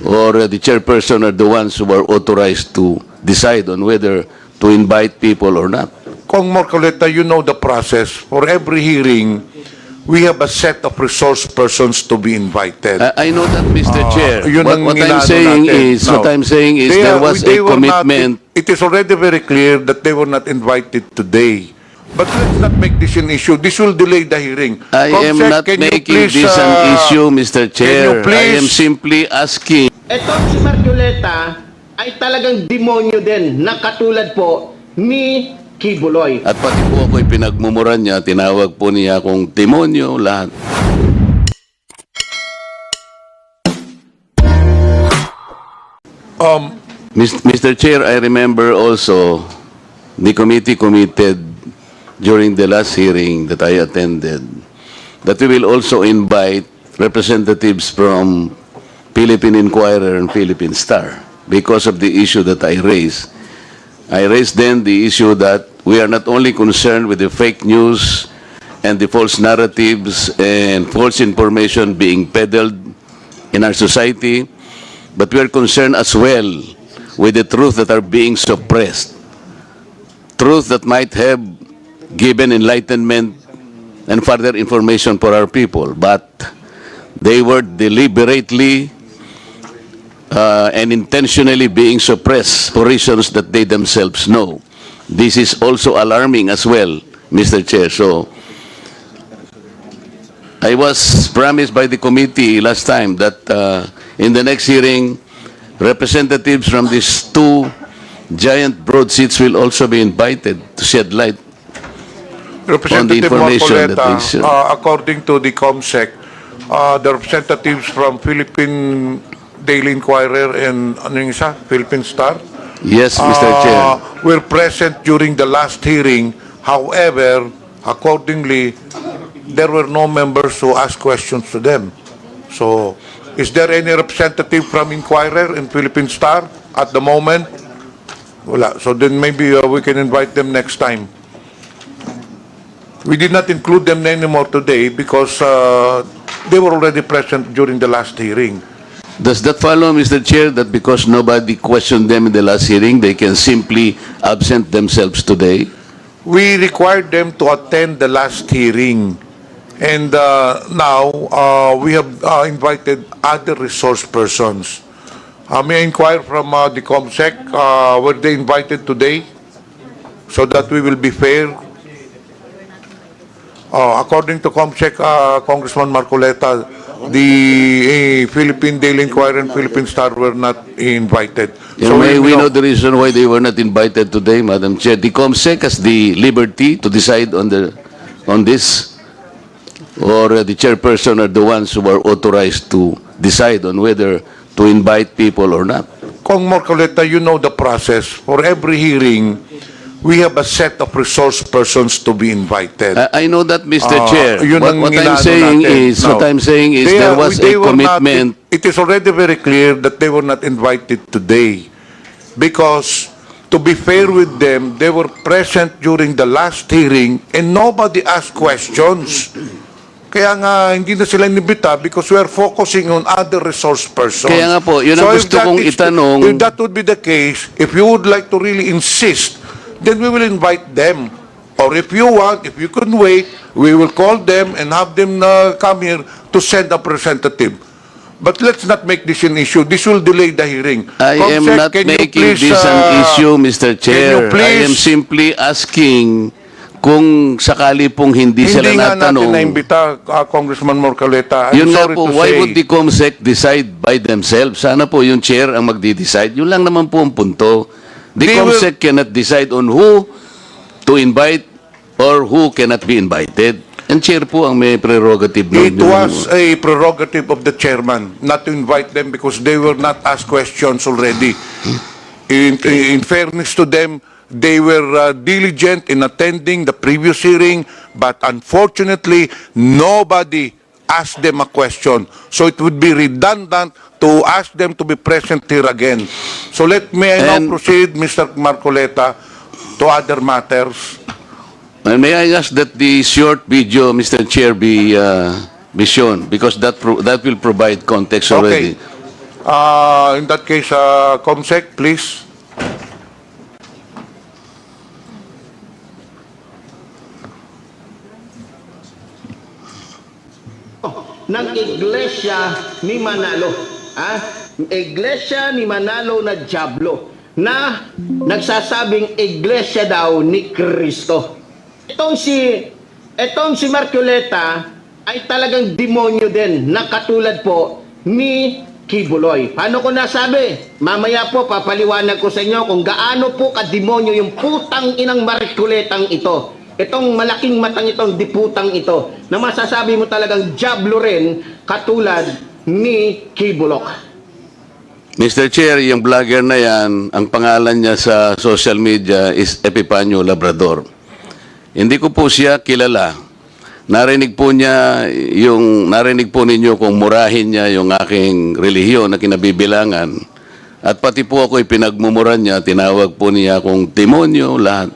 or the chairperson are the ones who are authorized to decide on whether to invite people or not. Kong Marcoleta, you know the process. For every hearing, we have a set of resource persons to be invited. I know that, Mr. Chair. Yun ang What I'm inaano saying natin. is, Now, what I'm saying is they there are- was they a were commitment. Not, it is already very clear that they were not invited today. But let's not make this an issue. This will delay the hearing. I am Comsec, not can you making please, this an issue, Mr. Chair. I please- am simply asking. Etong si Marcoleta ay talagang demonyo din na katulad po ni Kibuloy. At pati po ako'y pinagmumuran niya, tinawag po niya akong demonyo, lahat. Mr. Chair, I remember also the committee committed during the last hearing that I attended that we will also invite representatives from Philippine Inquirer and Philippine Star because of the issue that I raised. I raised then the issue that we are not only concerned with the fake news and the false narratives and false information being peddled in our society, but we are concerned as well with the truth that are being suppressed. Truth that might have given enlightenment and further information for our people, but they were deliberately and intentionally being suppressed for reasons that they themselves know. This is also alarming as well, Mr. Chair. So, I was promised by the committee last time that in the next hearing, representatives from these two giant broad seats will also be invited to shed light Representative information that they should. Marcoleta, according to the COMSEC, the representatives from Philippine Daily Inquirer and ano yung isa? Philippine Star? Yes, Mr. Chair. Were present during the last hearing. However, accordingly, there were no members who asked questions to them. So, is there any representative from Inquirer and Philippine Star at the moment? Wala. So then maybe we can invite them next time. We did not include them anymore today because they were already present during the last hearing. Does that follow, Mr. Chair, that because nobody questioned them in the last hearing, they can simply absent themselves today? We required them to attend the last hearing. And now, we have invited other resource persons. May I inquire from the COMSEC, were they invited today? So that we will be fair. According to COMSEC, Congressman Marcoleta, the Philippine Daily Inquirer and Philippine Star were not invited. So may we know- know the reason why they were not invited today, Madam Chair? The COMSEC has the liberty to decide on this, or the chairperson are the ones who are authorized to decide on whether to invite people or not. Kong Marcoleta, you know the process. For every hearing, we have a set of resource persons to be invited. I know that, Mr. Chair. Yun ang What I'm inaano saying natin. is, what Now, I'm saying is there was a commitment. It is already very clear that they were not invited today because, to be fair with them, they were present during the last hearing and nobody asked questions. Kaya nga, hindi na sila inibita because we are focusing on other resource persons. Kaya nga po, yun ang if gusto that kong is- itanong. If that would be the case, if you would like to really insist, then we will invite them. Or if you want, if you can wait, we will call them and have them come here to send a representative. But let's not make this an issue. This will delay the hearing. I am Comsec, not can you making please, this an issue, Mr. Chair. I am please- simply asking kung sakali pong hindi sila Hindi nga natin natanong. na-imbita, Congressman Marcoleta. I'm Yun nga sorry po, to why say. would the COMSEC decide by themselves? Sana po yung chair ang magdi-decide. Yun lang naman po ang punto. The They will- COMSEC cannot decide on who to invite or who cannot be invited. And chair po ang may prerogative. It was a prerogative of the chairman not to invite them because they were not asked questions already. In fairness to them, they were diligent in attending the previous hearing, but unfortunately, nobody asked them a question. So it would be redundant to ask them to be present here again. So may I now And- proceed, Mr. Marcoleta, to other matters. And may I ask that the short video, Mr. Chair, be be shown because that will provide context Okay. already. In that case, Comsec, please. Ng iglesia ni Manalo. Iglesia ni Manalo na Diablo na nagsasabing iglesia daw ni Kristo. Itong si Marcoleta ay talagang demonyo din na katulad po ni Kibuloy. Paano ko nasabi? Mamaya po papaliwanag ko sa inyo kung gaano po kademonyo yung putang inang Marcoletang ito. Itong malaking matang itong diputang ito na masasabi mo talagang Diablo rin katulad ni Kibulok. Mr. Chair, yung vlogger na yan, ang pangalan niya sa social media is Epipanio Labrador. Hindi ko po siya kilala. Narinig po ninyo kung murahin niya yung aking relihiyon na kinabibilangan. At pati po ako pinagmumura niya, tinawag po niya akong demonyo, lahat.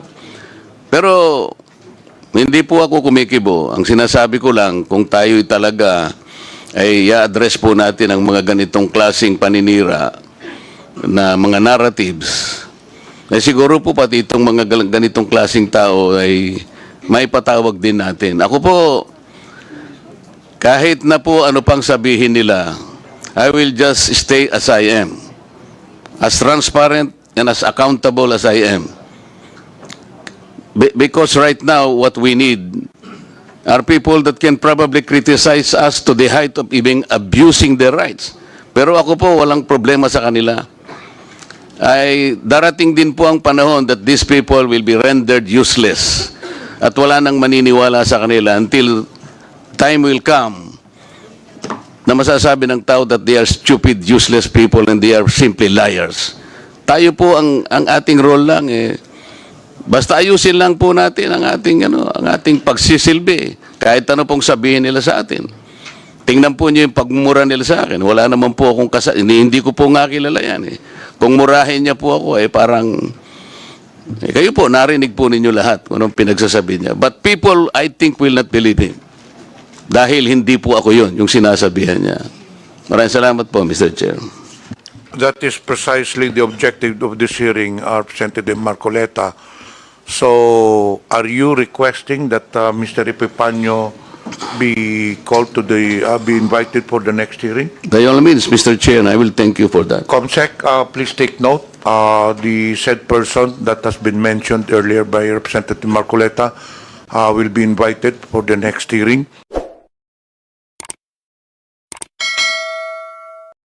Pero hindi po ako kumikibo. Ang sinasabi ko lang, kung tayo'y talaga ay i-address po natin ang mga ganitong klaseng paninira na mga narratives, ay siguro po pati itong mga ganitong klaseng tao ay may patawag din natin. Ako po, kahit na po ano pang sabihin nila, I will just stay as I am. As transparent and as accountable as I am. Because right now, what we need are people that can probably criticize us to the height of even abusing their rights. Pero ako po, walang problema sa kanila. Ay darating din po ang panahon that these people will be rendered useless. At wala nang maniniwala sa kanila until time will come na masasabi ng tao that they are stupid, useless people and they are simply liars. Tayo po, ang ating role lang basta ayusin lang po natin ang ating pagsisilbi. Kahit ano pong sabihin nila sa atin. Tingnan po niyo yung pagmumura nila sa akin. Wala naman po akong hindi ko po nga kilala yan Kung murahin niya po ako, parang kayo po, narinig po ninyo lahat kung anong pinagsasabi niya. But people, I think, will not believe him. Dahil hindi po ako yun, yung sinasabihan niya. Maraming salamat po, Mr. Chair. That is precisely the objective of this hearing, Representative Marcoleta. So, are you requesting that Mr. Epipanio be called to be invited for the next hearing? By all means, Mr. Chair, and I will thank you for that. Comsec, please take note. The said person that has been mentioned earlier by Representative Marcoleta will be invited for the next hearing.